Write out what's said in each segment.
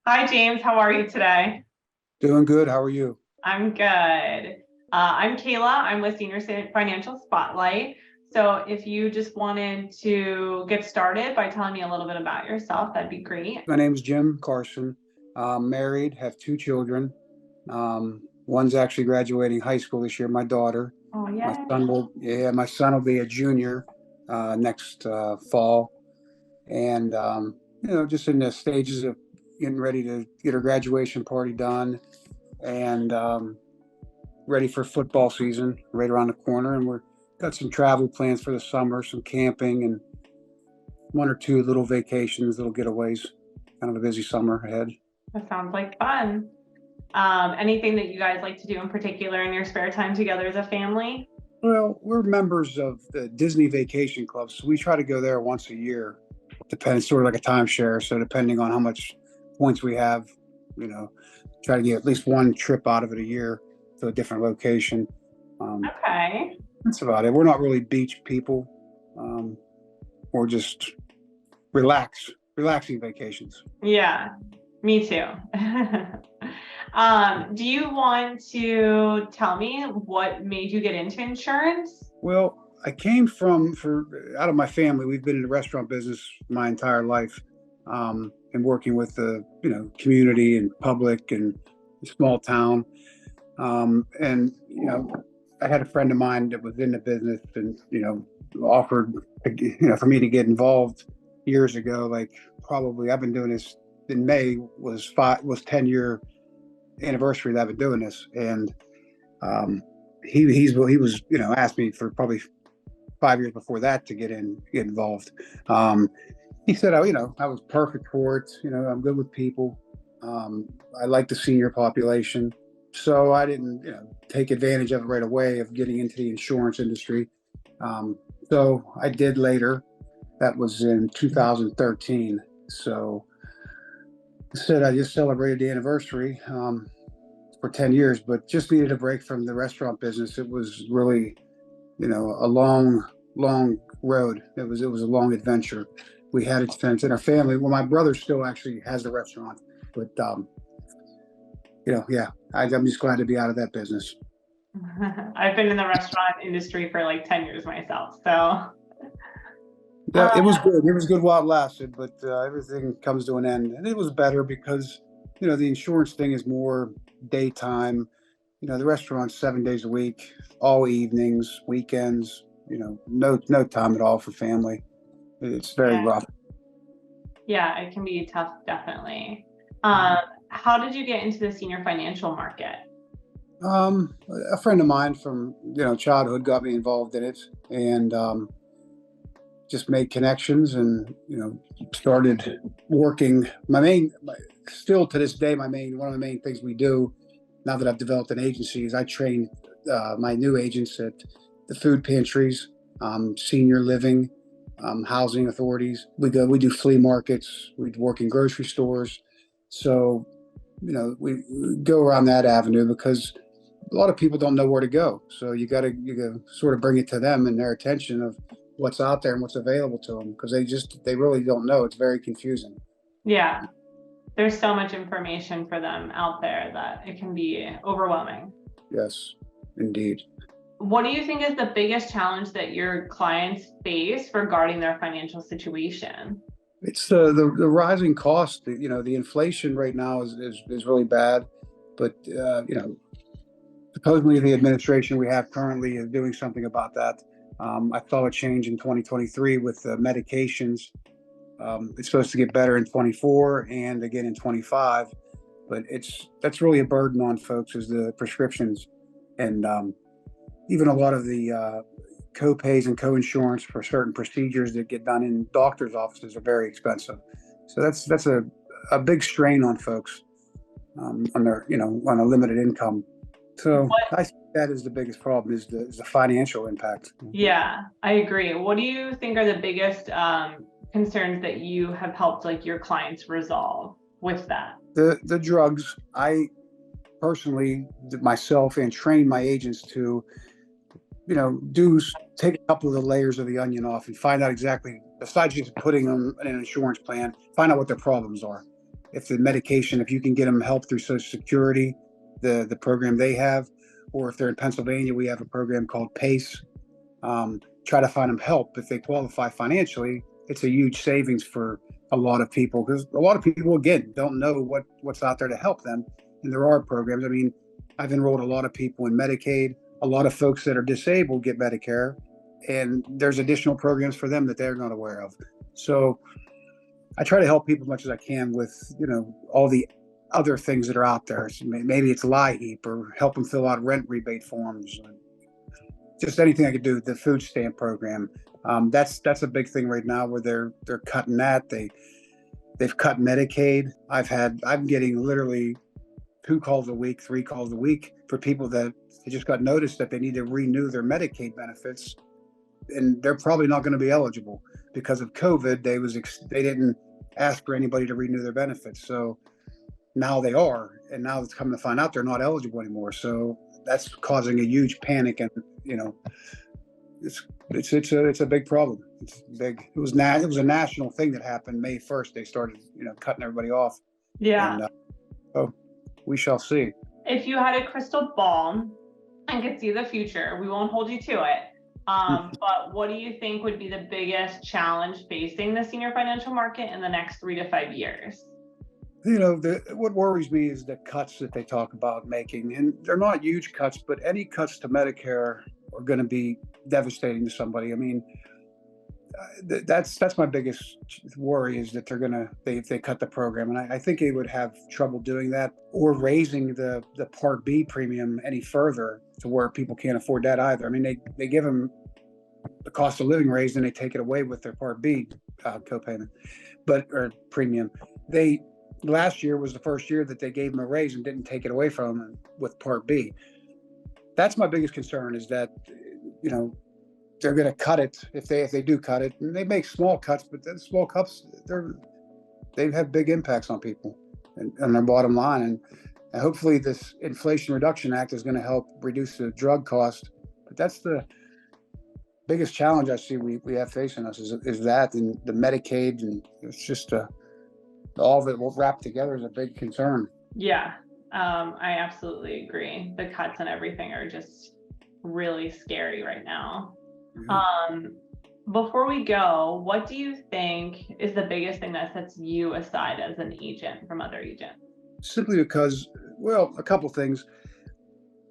Hi, James. How are you today? Doing good. How are you? I'm good. I'm Kayla. I'm with Financial Spotlight. So, if you just wanted to get started by telling me a little bit about yourself, that'd be great. My name is Jim Carson. I'm married, have two children. One's actually graduating high school this year, my daughter. Oh, My yay. son will, yeah, my son will be a junior next fall. And, just in the stages of getting ready to get her graduation party done and ready for football season right around the corner. And we're got some travel plans for the summer, some camping and one or two little vacations, little getaways. Kind of a busy summer ahead. That sounds like fun. Anything that you guys like to do in particular in your spare time together as a family? Well, we're members of the Disney Vacation Club, so we try to go there once a year. Depends, sort of like a timeshare. So depending on how much points we have, you know, try to get at least one trip out of it a year to a different location. Um, Okay. that's about it. We're not really beach people. Um, we're just relaxing vacations. Yeah, me too. Do you want to tell me what made you get into insurance? Well, I came from for out of my family. We've been in the restaurant business my entire life, and working with the community and public and small town. And I had a friend of mine that was in the business, and offered for me to get involved years ago. Like probably I've been doing this in May was 10-year anniversary that I've been doing this, and um, he was asked me for probably 5 years before that to get involved. Um, he said, I was perfect for it. I'm good with people. I like the senior population. So I didn't, take advantage of it right away of getting into the insurance industry. Um, so I did later. That was in 2013. So I said I just celebrated the anniversary for 10 years, but just needed a break from the restaurant business. It was really a long road. It was a long adventure. We had expense in our family. Well, my brother still actually has a restaurant, but yeah, I'm just glad to be out of that business. I've been in the restaurant industry for like 10 years myself. So, Yeah, uh, it was good. It was good while it lasted, but everything comes to an end, and it was better because the insurance thing is more daytime. The restaurant's 7 days a week, all evenings, weekends. No time at all for family. It's very yeah, rough. yeah, it can be tough, definitely. Um, how did you get into the senior financial market? A friend of mine from childhood got me involved in it, and just made connections, and started working. Still to this day, one of the main things we do now that I've developed an agency is I train my new agents at the food pantries, senior living, housing authorities. We do flea markets, we work in grocery stores. So we go around that avenue because a lot of people don't know where to go. So you got to sort of bring it to them and their attention of what's out there and what's available to them because they really don't know. It's very confusing. Yeah, there's so much information for them out there that it can be overwhelming. Yes, indeed. What do you think is the biggest challenge that your clients face regarding their financial situation? It's the rising cost. The inflation right now is really bad, but supposedly the administration we have currently is doing something about that. I saw a change in 2023 with the medications. It's supposed to get better in 24 and again in 25, but that's really a burden on folks is the prescriptions and even a lot of the co-pays and co-insurance for certain procedures that get done in doctors' offices are very expensive. So that's a big strain on folks on their on a limited income. So What? I think that is the biggest problem is the financial impact. Yeah, I agree. What do you think are the biggest concerns that you have helped like your clients resolve with that? The drugs, I personally myself and train my agents to do take a couple of the layers of the onion off and find out exactly, besides just putting them in an insurance plan, find out what their problems are. if the medication, if you can get them help through Social Security, the program they have, or if they're in Pennsylvania, we have a program called PACE. Try to find them help if they qualify financially. It's a huge savings for a lot of people, because a lot of people, again, don't know what's out there to help them. And there are programs. I mean, I've enrolled a lot of people in Medicaid. A lot of folks that are disabled get Medicare, and there's additional programs for them that they're not aware of. So I try to help people as much as I can with, all the other things that are out there. So maybe it's LIHEAP, or help them fill out rent rebate forms. Just anything I could do. The food stamp program. That's a big thing right now, where they're cutting that. They've cut Medicaid. I'm getting literally 2 calls a week, 3 calls a week for people that they just got notice that they need to renew their Medicaid benefits, and they're probably not going to be eligible because of COVID. They didn't ask for anybody to renew their benefits, so now they are, and now it's coming to find out they're not eligible anymore. So that's causing a huge panic, and it's a big problem. It's big. It was a national thing that happened May 1st. They started cutting everybody off. Yeah. And, so we shall see. If you had a crystal ball and could see the future, we won't hold you to it. But what do you think would be the biggest challenge facing the senior financial market in the next 3 to 5 years? What worries me is the cuts that they talk about making, and they're not huge cuts, but any cuts to Medicare are going to be devastating to somebody. I mean, that's my biggest worry, is that they cut the program, and I think they would have trouble doing that, or raising the Part B premium any further to where people can't afford that either. I mean, they give them the cost of living raise, and they take it away with their Part B copayment, or premium. Last year was the first year that they gave them a raise and didn't take it away from them with Part B. That's my biggest concern, is that they're going to cut it if they do cut it, and they make small cuts, but then small cuts they have big impacts on people and on their bottom line. And hopefully this Inflation Reduction Act is going to help reduce the drug cost. But that's the biggest challenge I see we have facing us, is that, and the Medicaid, and it's just all of it wrapped together is a big concern. Yeah, I absolutely agree. The cuts and everything are just really scary right now. Mm-hmm. Before we go, what do you think is the biggest thing that sets you aside as an agent from other agents? Simply because, well, a couple things.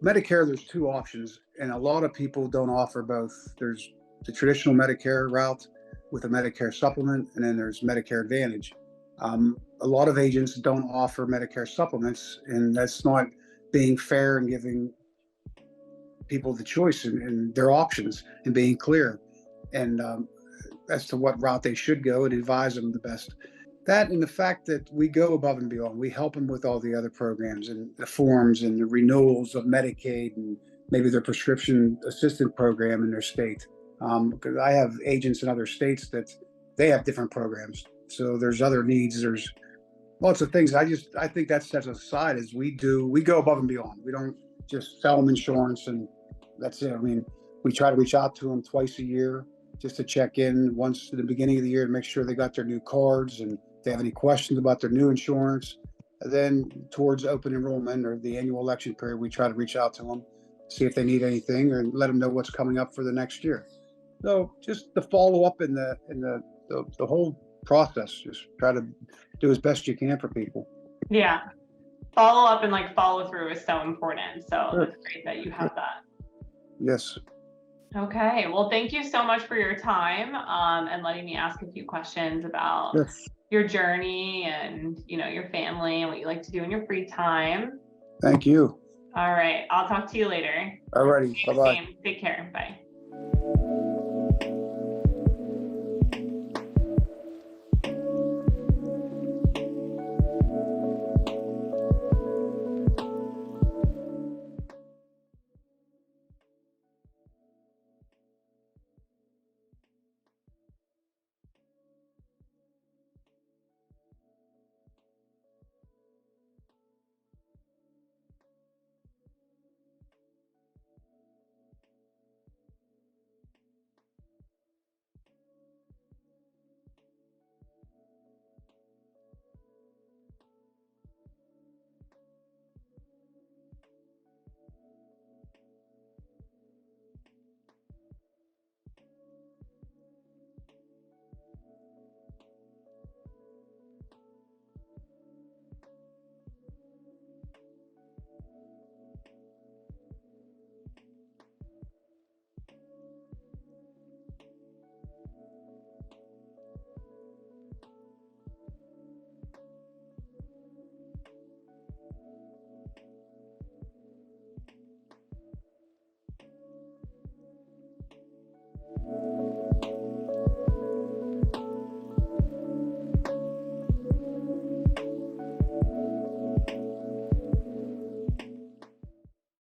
Medicare, there's 2 options, and a lot of people don't offer both. There's the traditional Medicare route with a Medicare supplement, and then there's Medicare Advantage. A lot of agents don't offer Medicare supplements, and that's not being fair and giving people the choice and their options, and being clear and as to what route they should go, and advise them the best. That, and the fact that we go above and beyond. We help them with all the other programs and the forms and the renewals of Medicaid, and maybe their prescription assistant program in their state. Because I have agents in other states that they have different programs. So there's other needs. There's lots of things. I think that sets us aside, as we go above and beyond. We don't just sell them insurance and that's it. I mean, we try to reach out to them twice a year just to check in once at the beginning of the year to make sure they got their new cards, and if they have any questions about their new insurance. And then towards open enrollment or the annual election period, we try to reach out to them, see if they need anything, or let them know what's coming up for the next year. So just the follow up in the whole process, just try to do as best you can for people. Yeah. Follow up and follow through is so important. So sure. It's great that you have that. Yes. Okay. Well, thank you so much for your time and letting me ask a few questions about your journey and, your family and what you like to do in your free time. Thank you. All right. I'll talk to you later. All righty. Bye-bye. Take care. Bye.